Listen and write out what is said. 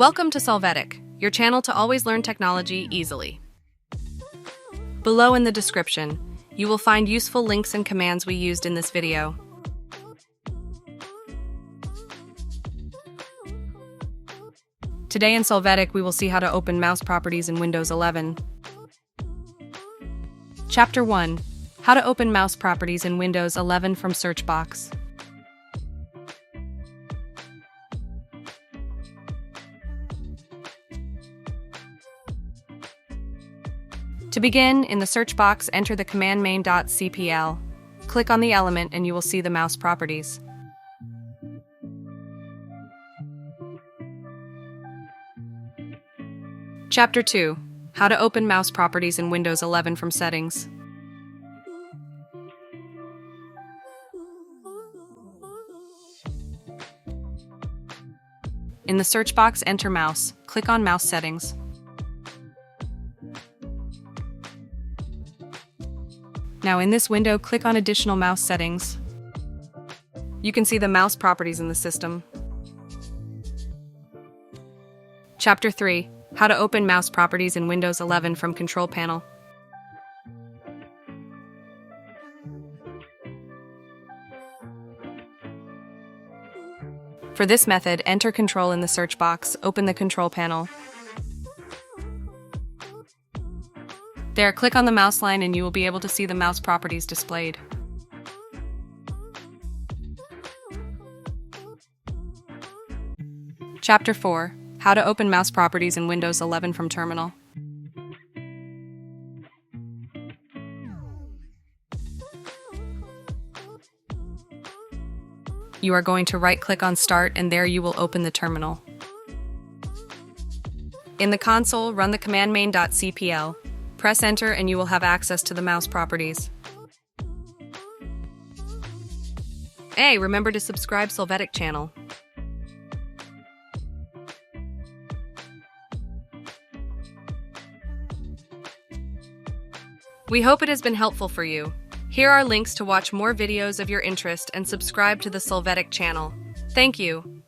Welcome to Solvetic, your channel to always learn technology easily. Below in the description, you will find useful links and commands we used in this video. Today in Solvetic, we will see how to open mouse properties in Windows 11. Chapter 1. How to open mouse properties in Windows 11 from search box. To begin, in the search box, enter the command Main.cpl. Click on the element and you will see the mouse properties. Chapter 2. How to open mouse properties in Windows 11 from settings. In the search box, enter mouse. Click on mouse settings. Now in this window, click on additional mouse settings. You can see the mouse properties in the system. Chapter 3. How to open mouse properties in Windows 11 from control panel. For this method, enter control in the search box, open the control panel. There, click on the mouse line and you will be able to see the mouse properties displayed. Chapter 4. How to open mouse properties in Windows 11 from terminal. You are going to right-click on Start and there you will open the terminal. In the console, run the command Main.cpl. Press Enter and you will have access to the mouse properties. Hey, remember to subscribe Solvetic channel. We hope it has been helpful for you. Here are links to watch more videos of your interest and subscribe to the Solvetic channel. Thank you.